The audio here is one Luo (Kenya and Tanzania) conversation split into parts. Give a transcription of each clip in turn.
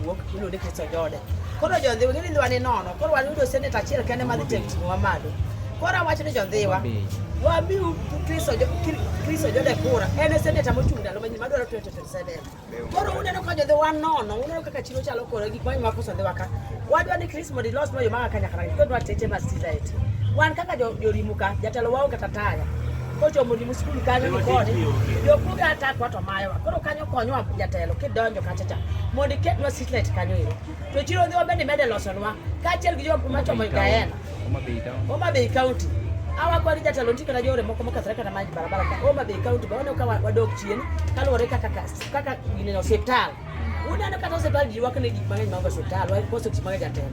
wuok iluonde Chris Ojode. Koro Ndhiwa ng'eni Ndhiwa ni nono. Koro wan yudo senator achiel kende madhi timo mamalo. Koro awacho ni Ndhiwa wabiu Chris Ojode kura. En senator mochung' ndalo manyien madwaro 2027. Koro uneno ka Ndhiwa nono. Uneno kaka chiro chalo koro gik mang'eny makoso Ndhiwa ka. Wadwa ni Chris mondo ilos moyo maka kanyakla. Koro teche mastilete. Wan kaka jorimuka jatelo wao kata taya. Kocho muri muskuli kanyo ni kode yokuga ata kwato mayo koro kanyo konyo jatelo kidonjo kachacha mondi ketwa sitlet kanyo iro to chiro Ndhiwa bende mede losonwa kachiel gi jok machomo gaena Homabay County awa kwani jatelo ndiko na jore moko mokethre kana maji barabara ka Homabay County baone ka wadok chien kaluore kaka gine hospital uneno kata hospital jiwak ne gik mang'eny mag hospital wa koso chimaga jatelo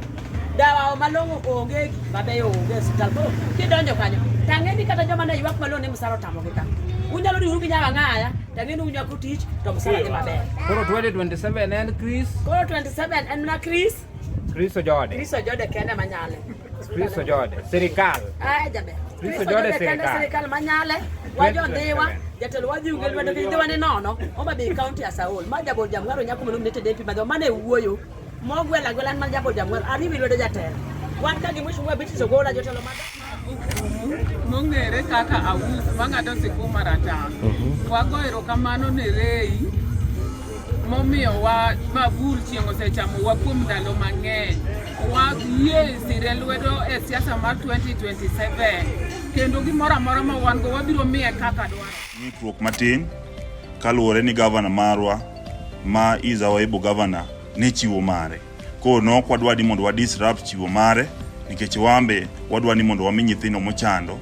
dawa malongo onge mabeyo onge hospital koro kidonjo kanyo tang'eni kata joma ne ywak malone msaro tamo gi ka unyalo diuru gi nyawa ng'aya tang'eni unyako tich to msara dhi maber koro 2027 en Chris koro 27 en na Chris Ojode kende manyale Chris Ojode sirikal jaber Chris Ojode sirikal manyale wajo Ndhiwa jatelo wadhi ugel wado Ndhiwa ni nono Homabay County asaol ma jabol jamng'aro nyako nominated MP madho mane wuoyo mogwela gwelan man jabol jamng'aro ariwi lwedo jatelo wan ka gi mwisho biti sogola jotelo mag mong'ere kaka awus mang'ado siku maratang. Wagoero kamano ne Rei momiyo wa mabul chieng' osechamo wa kuom ndalo mang'eny. Wayie sire lwedo e siasa mar 2027 kendo gimoro amora ma wan go wabiro miye kaka dwaro. Ng'ikruok matin kaluwore ni gavana marwa ma is our able governor ne chiwo mare. Koro nok wadwa ni mondo wa disrupt chiwo mare nikech wambe wadwa ni mondo wami nyithindo mochando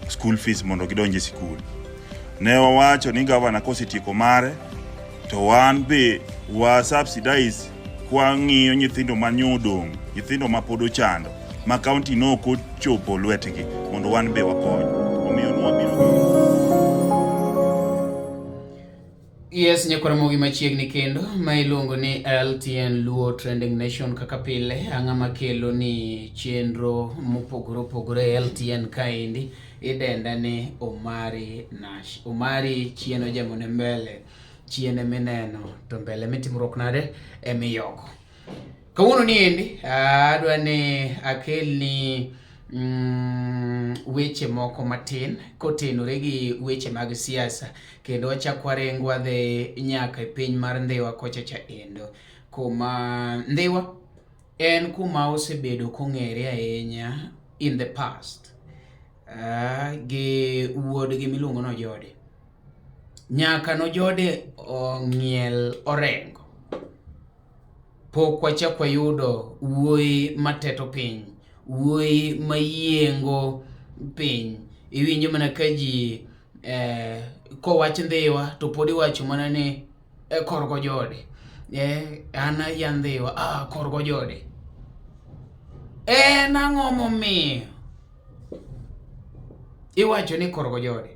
school fees mondo gidonje sikul. Ne wawacho ni gavana kosetieko mare to wan be wa subsidize kwa ng'iyo nyithindo manyodong, nyithindo ma pod ochando ma county no ko chopo lwetgi mondo wan be wakony. Omiyo no wabiro Yes, nyakora mogi machiegni kendo ma iluongo ni LTN Luo Trending Nation kaka pile ang'ama kelo ni chenro mopogore opogore LTN kaendi idenda ni Omari Nash. Omari chieno jamone mbele chiene mineno to mbele mitimruok nade emiyoko. Kawuono ni endi adwa ni akelni weche moko matin kotenore gi weche mag siasa kendo wachako warengwa dhi nyaka e piny mar Ndhiwa kochacha endo kuma Ndhiwa en kuma osebedo kong'ere ahinya in the past gi wuod gi miluongo no Ojode nyaka no Ojode ong'iel orengo pok wachako yudo wuoyi mateto piny wuoyi mayiengo piny iwinjo mana ka ji kowach Ndhiwa to pod iwacho mana ni korgo Ojode ana ya Ndhiwa korgo Ojode nang'o momiyo iwacho ni korgo Ojode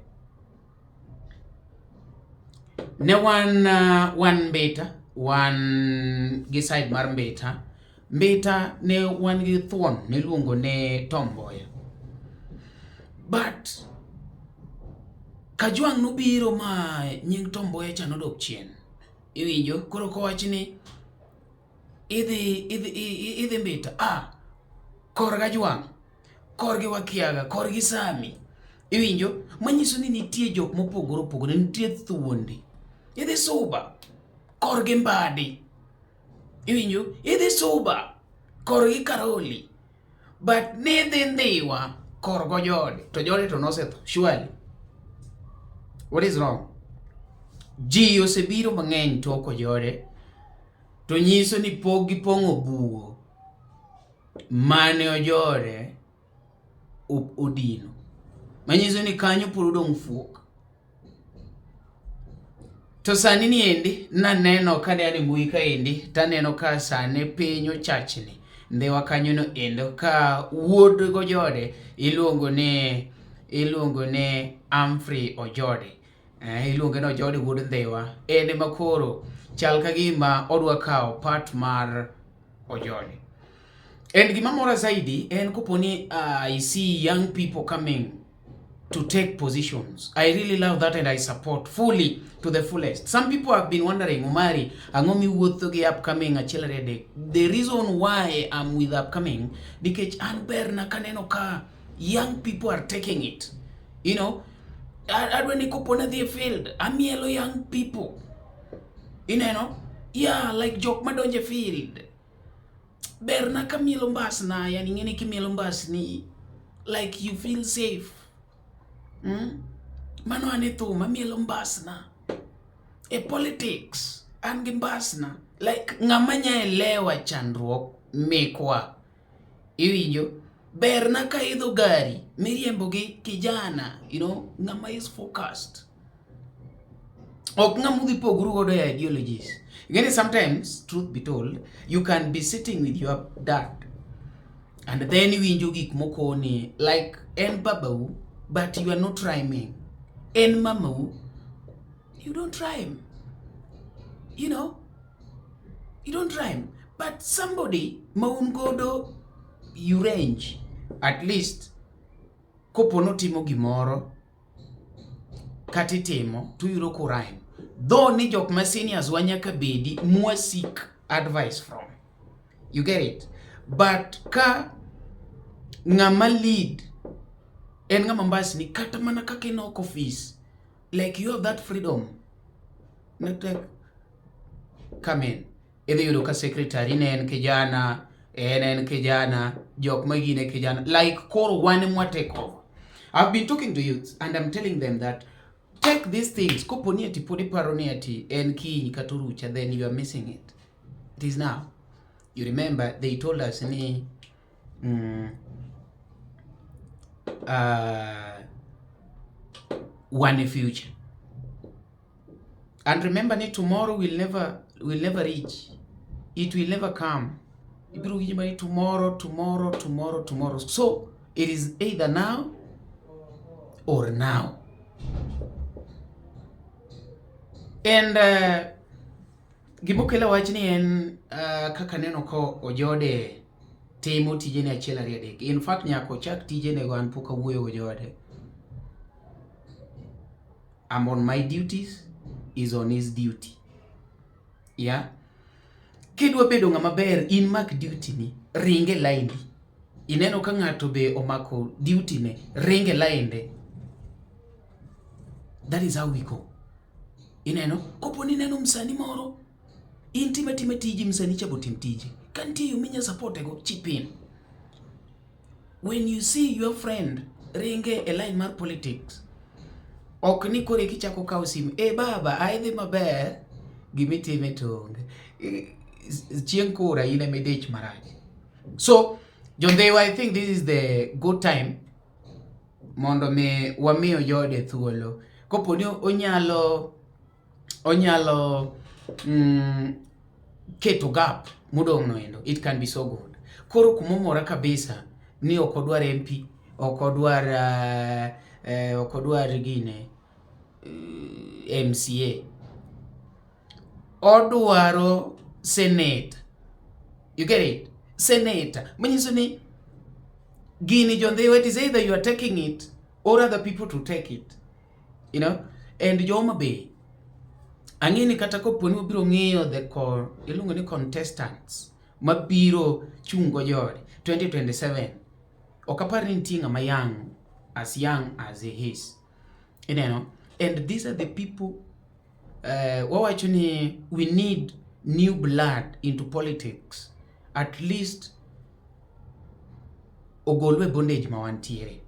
ne wan Mbita wan gi side mar Mbita ne wan gi thuon niluongo ne Tomboya but Kajwang' nobiro ma nying Tomboya cha nodok chien iwinjo koro kowach ni idhi Mbita kor Kajwang' korgi Wakiaga korgi Sami iwinjo manyiso ni nitie jok mopogore opogore nitie thuondi idhi Suba korgi Mbadi iwinjo idhi Suba korgi Karoli but nidhi Ndhiwa korgo Ojode to Ojode to nosetho surely what is wrong ji osebiro mang'eny tok Ojode to nyiso ni pok gipong'o buo mane Ojode odino manyiso ni kanyo pod odong' fuok to sani ni endi naneno kane ani mbui kaendi taneno ka sane piny ochachni Ndhiwa kanyo no endo ka wuod Ojode iluongo ne Humphrey Ojode iluongo ne Ojode wuod Ndhiwa ene makoro chal ka gima odwa kawo part mar Ojode and gima mora zaidi en koponi I see young people coming to take positions. I really love that and I support fully to the fullest. Some people have been wondering, Umari, angomi wuotho upcoming achilare day. The reason why I'm with upcoming, because anber na kaneno ka young people are taking it. You know, adwani kupona the field, amielo young people. You know, yeah, like jok madonje field. Berna kamielo mbas na, yani ngene kimielo mbas ni, like you feel safe. Mano aneto mamielo mbas na. E politics, angi mbas na. Like ngamanya elewa chandruok mekwa. Iwinjo, berna ka idho gari, miriembo gi kijana, you know, ngama is focused. Ok ngamudhi pogru godo ya ideologies. Again, sometimes, truth be told, you can be sitting with your dad and then you enjoy gik moko ni like en babau, but you are not rhyming. En mamau, you don't rhyme. You know, you don't rhyme. But somebody maun godo you range. At least kopono timo gimoro katitimo tu yuro ko rhyme. Though ni jok ma seniors wanyaka bedi mwa seek advice from. You get it? But ka ngama lead en ngama mbas ni kata mana ka kino office, like you have that freedom. Not like come in. Either you look a secretary en kijana, en kijana, jok magine kijana, like koro one mwa take over. I've been talking to youths and I'm telling them that take these things, koponiati podi paroniati, en ki katurucha, then you are missing it. It is now. You remember they told us ni one future. And remember ni tomorrow will never reach. It will never come. Tomorrow. So it is either now or now. And gibokela wachni en kaka neno ko Ojode timo tijene achiel ariyo adek. In fact nyako chak tijene go an pok awuoyo Ojode. I'm on my duties, is on his duty. Yeah. Kidwa bedo ngama ber in mak duty ni ringe laindi. Ineno ka ngato be omako duty ne ringe lainde. That is how we go. Ineno koponi neno msani moro intima tiji msani chabo timtiji kanti yuminya support go chip in. When you see your friend ringe a line mar politics, ok ni kore kichako kawo simu baba aidhi maber gimitime tonge chieng kura ine medech marach. So Ndhiwa, I think this is the good time mondo me wamiyo Ojode thuolo koponi onyalo keto gap mudong no endo, it can be so good. Koro kumomora kabisa ni okodwar MP, okodwar gine MCA, odwaro Senate. You get it? Senator. Manyiso ni gini Ndhiwa, it is either you are taking it or other people to take it. You know? And Homabay, angini kata koponi wabiro ng'iyo the ilungo ni contestants mabiro chungo Ojode 2027. Okapar ni tinga ma young as he is. You know? And these are the people wawachuni we need new blood into politics. At least ogolwe bondage mawantiere.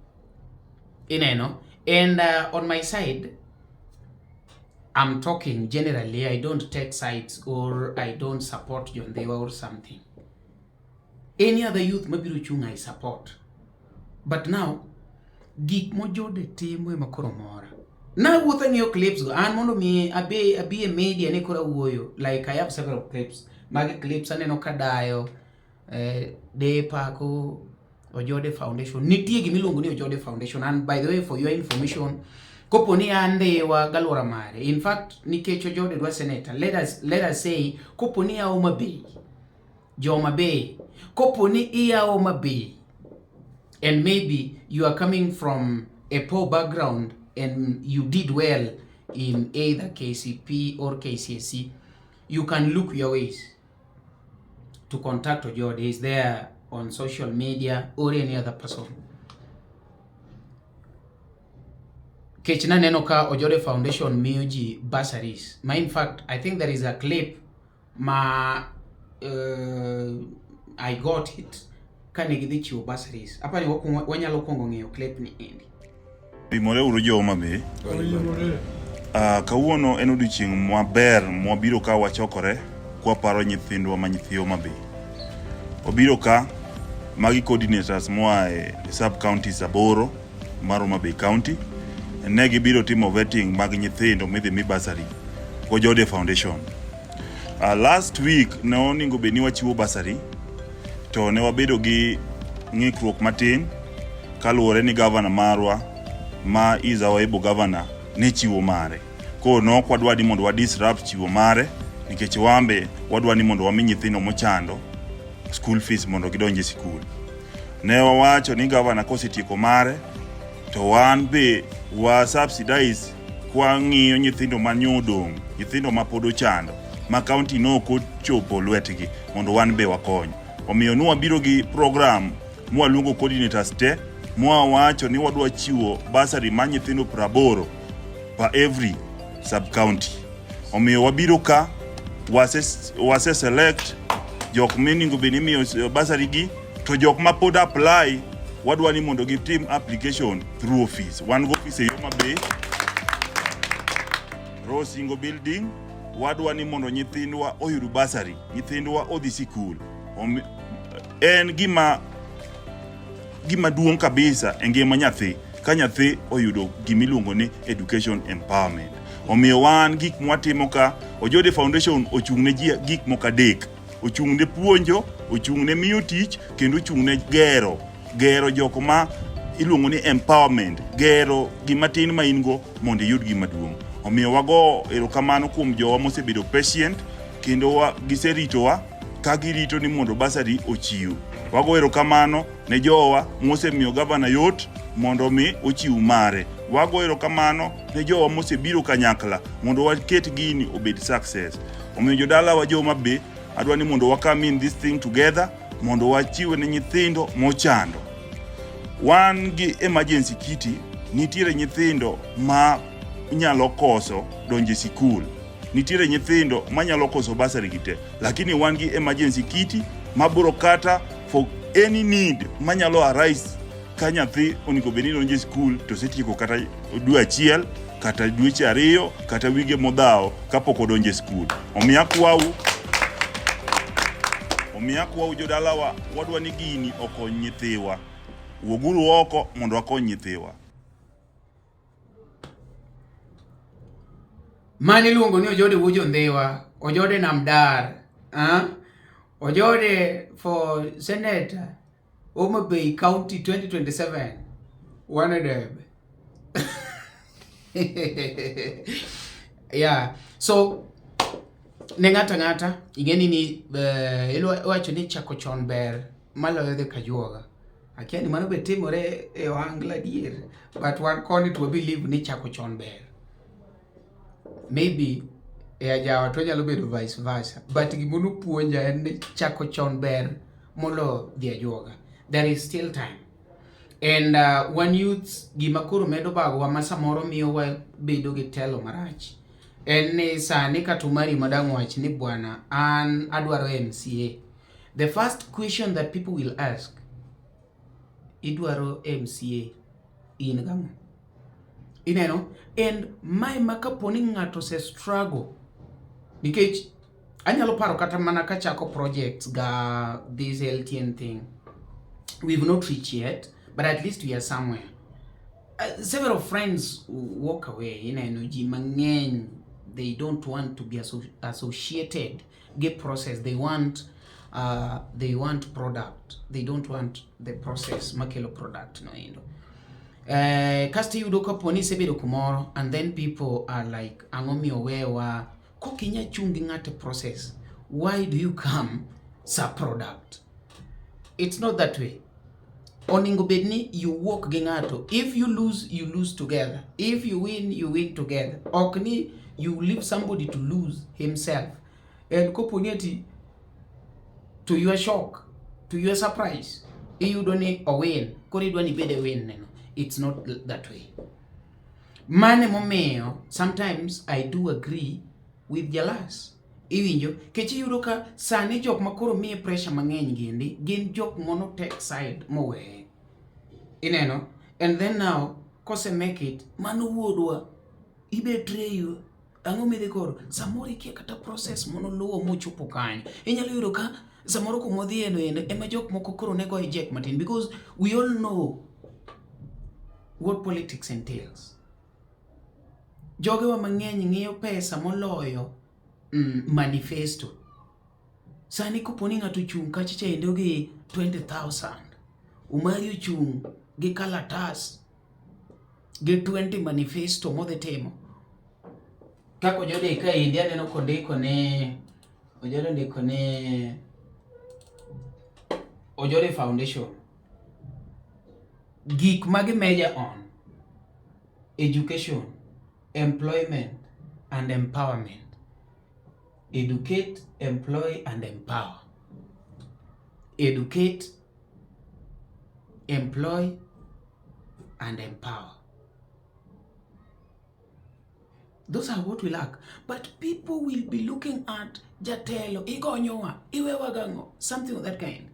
You know? And on my side, I'm talking generally. I don't take sides or I don't support Ndhiwa or something. Any other youth mabiru chunga I support. But now, gik mojode timo ema koro mora. Na wuotho ng'iyo clips go. An mondo mi abi a media ne kora wuoyo. Like I have several clips. Magi clips aneno kadayo de pako Ojode Foundation. Nitie gimiluongo ni Ojode Foundation. And by the way, for your information, koponi Ndhiwa galwora mare. In fact, nikech Ojode dwa senator. Let us say koponi ya Homabay. Homabay. Koponi ya Homabay. And maybe you are coming from a poor background and you did well in either KCP or KCSE, you can look your ways to contact Ojode. He's there on social media or any other person. Kechina neno ka Ojode Foundation miyo ji bursaries. In fact, I think there is a clip I got it kane gidhi chiwo bursaries. Apa ni wanyalo kongo ng'eyo clip ni endi. Bimore uru jo Homabay. Kawuono en odiochieng' maber mwabiro ka wachokore kwa paro nyithindwa ma nyithi Homabay. Obiro ka magi coordinators moa e sub counties aboro mar Homabay County. Ne gibiro timo vetting mag nyithindo midhi mi bursary ko Ojode Foundation. Last week ne oningo be ni wachiwo bursary to ne wabedo gi ng'ikruok matin kaluwore ni governor marwa ma is our able governor ne chiwo mare. Ko no kwadwa ni mondo wa disrupt chiwo mare nikech wambe wadwa ni mondo wami nyithindo mochando school fees mondo gidonje school. Ne wawacho ni governor kosetieko mare to wan be wa subsidize kwa ng'iyo nyithindo manyodong, nyithindo ma pod ochando ma county no ko chopo lwetgi mondo wan be wakony. Omiyo nuwa biro gi program mwa luongo coordinators te mwa wacho ni wadwa chiwo bursary ma nyithindo 80 per every sub county. Omiyo wabiro ka wase select jok meningo be ni miyo bursary gi to jok ma pod apply wadwa ni mondo gi team application through office. One go office e Homabay Rosingo building. Wadwa ni mondo nyithindwa oyudu bursary, nyithindwa odhi sikul. En gima duong' kabisa e ngima nyathi ka nyathi oyudo gimiluongo ni education empowerment. Omiyo wan gik mwatimo ka Ojode Foundation ochung'ne gik moko adek. Ochung'ne puonjo, ochung'ne miyo tich, kendo ochung'ne gero joko ma iluongo ni empowerment, gero gima tin ma ingo mondo iyud gima duong'. Omiyo wago erokamano kuom jowa mosebedo patient kendo giseritowa ka girito ni mondo bursary ochiw. Wago erokamano ne jowa mosemiyo governor yot mondo mi ochiw mare. Wago erokamano ne jowa mosebiro kanyakla mondo waket gini obed success. Omiyo jodala wa jo Homabay adwa ni mondo wakam in this thing together mondo wachiwe ne nyithindo mochando. Wan gi emergency kiti, nitiere nyithindo ma nyalo koso donje sikul. Nitiere nyithindo ma nyalo koso bursary gite, lakini wan gi emergency kiti maburo kata for any need ma nyalo arise ka nyathi onego beni donje sikul to setieko kata dwe achiel kata dweche 2 kata wige modhaw kapok odonje sikul. Omiya kwau jodalawa wadwa ni gini okony nyithiwa. Woguru oko mondo wakony nyithiwa. Mani luongo ni Ojode Wuod Ndhiwa, Ojode Namdar, Ojode for Senator, Homabay County 2027, one of them. Yeah, so ng'ata ingeni ni wacho ni chako chon ber maloyo de kajuoga. Akiani mano be timore e ohangla dier, but one koni to believe ni chako chon ber. Maybe ajawa to nyalo bedo vice versa, but gimunu puonja en ni chako chon ber molo di ajuoga. There is still time. And one youth gimakuru medo bago wa masamoro miyo wa bedo gi telo marach. En ni sani katumari madang wach ni bwana an adwaro MCA. The first question that people will ask, idwaro MCA in gamo. Ineno, and my makaponi ngato se struggle. Nikech anyalo paro kata mana kachako projects ga this LTN thing. We've not reached yet, but at least we are somewhere. Several friends walk away, ji mang'eny, they don't want to be associated. Get process, they want product. They don't want the process makelo product no indo. Kasti yudo kaponi sebedo kumoro, and then people are like, angomi owewa kokinya chungi ngate process. Why do you come sa product? It's not that way. oningo bedni you walk gi ng'ato. If you lose together. If you win together. Ok ni you leave somebody to lose himself. And koponi ati to your shock, to your surprise, iyudo ni win, koro idwa ni bede win neno. It's not that way. Mane momiyo sometimes I do agree with Jalas. Iwinjo kech iyudo ka sani jok makoro miye pressure mang'eny gindi gin jok mono take side mowe. Ineno, and then now kose make it mano wuodwa ibe treyo ang'o midhi koro samoro ikia kata process mono luwo mochopo kanyo. Inyalo yudo ka samoro kumodhi eno ema jok moko koro nego eject matin, because we all know what politics entails. Jogewa mang'eny ng'iyo pesa moloyo manifesto. Sani koponi ng'ato chung kachicha endo gi 20,000, umari ochung gi kalatas gi 20 manifesto modhi timo. Kako Ojode ka indi aneno kondiko ne Ojode ndiko ne Ojode Foundation. Gik magi measure on education, employment and empowerment. Educate, employ and empower. Educate, employ and empower. Those are what we lack. But people will be looking at jatelo, igonyowa, iwewa gango, something of that kind.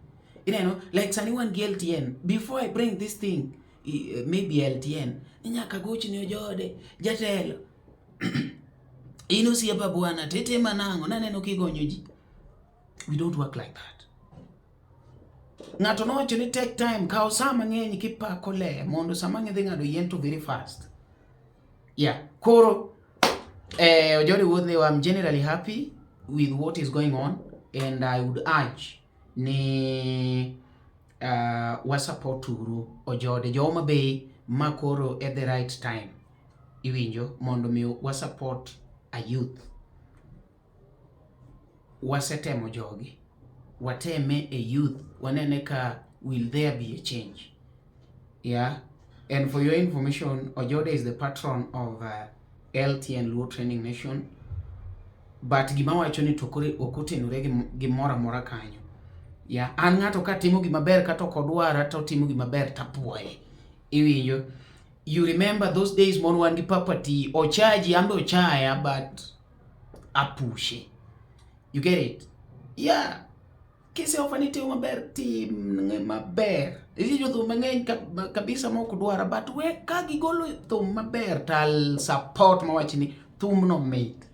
You know, like anyone LTN. Before I bring this thing, maybe LTN, nyaka gochi ni Ojode, jatelo. Ino siya babuana, tete manango, naneno kigonyoji. We don't work like that. Ngato no actually take time, kao sama ng'eny kipa kole, mondo sama ng'edhi ng'ado yento very fast. Yeah, koro, Ojode Wuod, I'm generally happy with what is going on, and I would urge ni wa support uru Ojode jo Homabay makoro at the right time. Iwinjo mondo mi wa support a youth. Wasetemo jogi. Wateme a youth. Wanene ka will there be a change? Yeah. And for your information, Ojode is the patron of LTN Luo Training Nation. But gima wacho ni tokore okotenore gi mora mora kanyo. Yeah, an ng'ato ka timo gima ber kata kodwara to timo gima ber tapuoye. Iwinjo. You remember those days mon wan gi papati ochaji ambe ochaya but apushe. You get it? Yeah. Kise ofanite maber tim maber. Ijo thum mang'eny kabisa ma ok dwara, but we ka gigolo thum maber tal support mawachni thum no mate.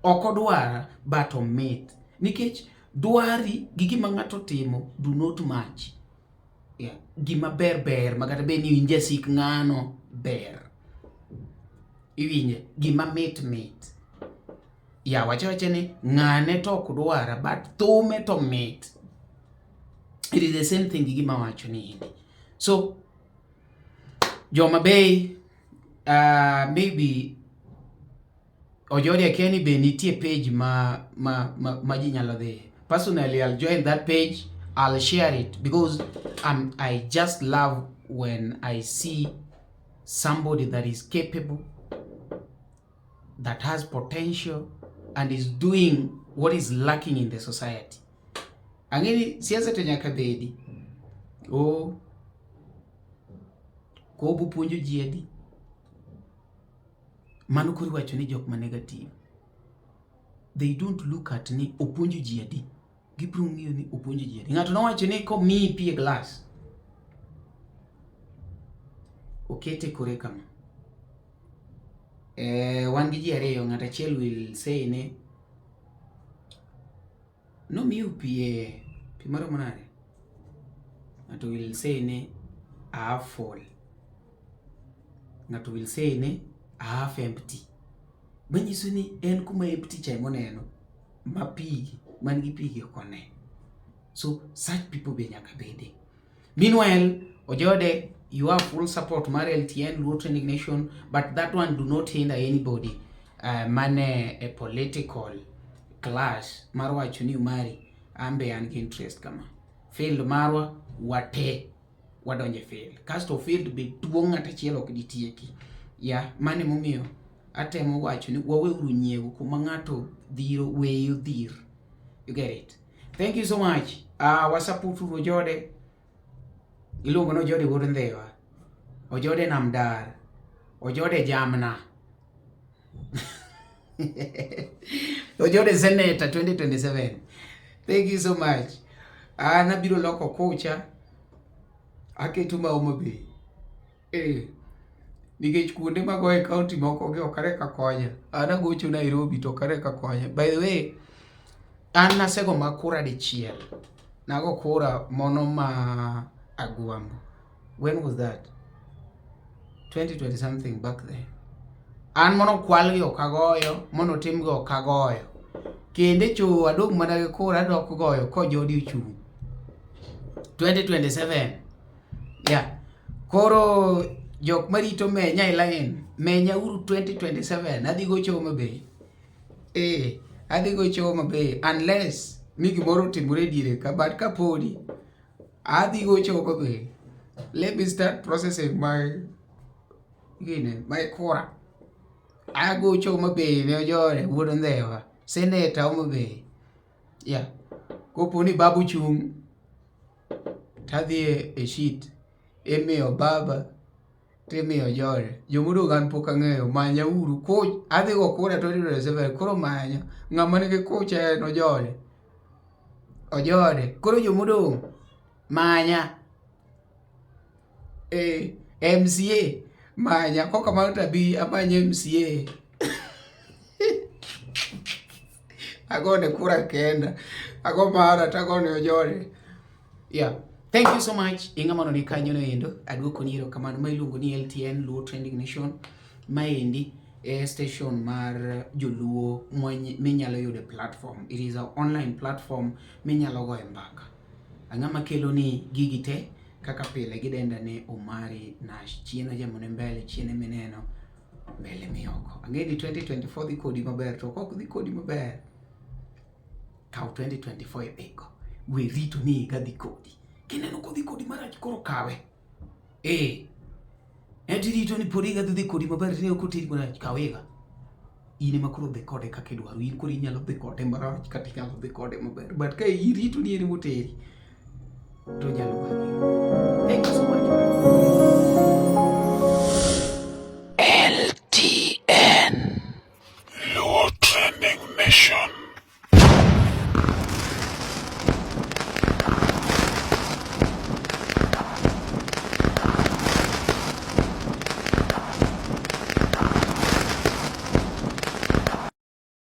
Ok odwara but omit. Nikech dwari gi gima ng'ato timo do not match. Yeah. Gima ber magata be ni inje sik ng'ano ber. Iwinje gima mit. Ya wacha ni ng'ane to ok dwara but thume to mit. It is the same thing gima wacho ni hindi. So Homabay, maybe Ojode Kenny be nitie page ma ji nyalo dhi. Personally, I'll join that page. I'll share it because I just love when I see somebody that is capable, that has potential, and is doing what is lacking in the society. Angeni siasa to nyaka bedi. Ko bu puonjo ji adi. Mano kuri wacho ni jok ma negative. They don't look at ni opuonjo ji adi. Gibro ng'iyo ni opuonjo ji adi. Ng'ato nowacho ni ko mi pi e glass. Okete kore kama. Wan gi ji ariyo, ng'ato achiel will say ne no miu pi maro manade. Ng'ato will say ne half full. Ng'ato will say ne half empty. Banyiso ni en kuma empty cha moneno ma pi man gi pi kone. So such people be nyaka bede. Meanwhile, Ojode, you have full support mar LTN Luo Training Nation, but that one do not hinder anybody mane a political clash marwa wacho ni umari ambe an gi interest kama field marwa wadonje field. Kasto field be duong' ng'at achiel ok ditieki. Ya, mane momiyo atemo wacho ni waweuru nyiego kuma ng'ato dhiro weyo dhir. You get it? Thank you so much. Wasaputu Ojode. Iluongo no Ojode Wuod Ndhiwa. Ojode Namdar. Ojode Jamna. Ojode Senator 2027. Thank you so much. Nabiro loko kocha. Aketuma Homabay. Nikech kuonde mago e county moko gi okare ka konya. Agocho Nairobi to okare ka konya. By the way, an nasego makura dichiel. Nago kura mono ma Agwambo. When was that? 2020 something back then. An mono kwal gi okagoyo, mono tim gi okagoyo. Kende cho adog mana gi kura adok goyo ko jodi uchung. 2027. Yeah. Koro jok marito menya ilain. Menya uru 2027. Adhi gocho Homabay. Adhi gocho Homabay. Unless migi moro timure dire ka but ka podi. Adhi gocho Homabay. Let me start processing my kora. I gocho Homabay ne Ojode Wuod Ndhiwa. Senator Homabay. Yeah. Koponi babu chung. Tadhi e sheet. Emiyo baba. Temiyo Ojode. Jomudo gan pok ang'eyo. Manya uru. Coach. Adhi go kura 2027. Koro manya. Ng'ama nigi coach en Ojode. Ojode. Koro jomudo. Manya. MCA. Manya. Koka mauta bi amanya MCA. Agone kura kenda. Ago mara tagone Ojode. Yeah. Thank you so much. Ingamano ni kanyo no endo. Aduoko ni erokamano ma iluongo ni LTN Luo Trending Nation. Maendi station mar joluo minyalo yude platform. It is an online platform minyalo goye mbaka. Ang'ama kelo ni gigi te kaka pile gidenda ne Omari Nash. Chiena jamone mbele, chiene meneno mbele miyoko. Ang'edi 2024 dhi kodi maber to kok dhi kodi maber. Kaw 2024 e beko. We rito ni ga dhi kodi. Kineno kodhi kodi marach koro kawe. Enti rito ni podi ga dhi kodi maber ne okoti marach kawega. Ine makoro dhi kode kaka idwaro. In koro inyalo dhi kode marach kata inyalo dhi kode maber. But ka irito ni ene moteri to nyalo bagi. Thank you so much.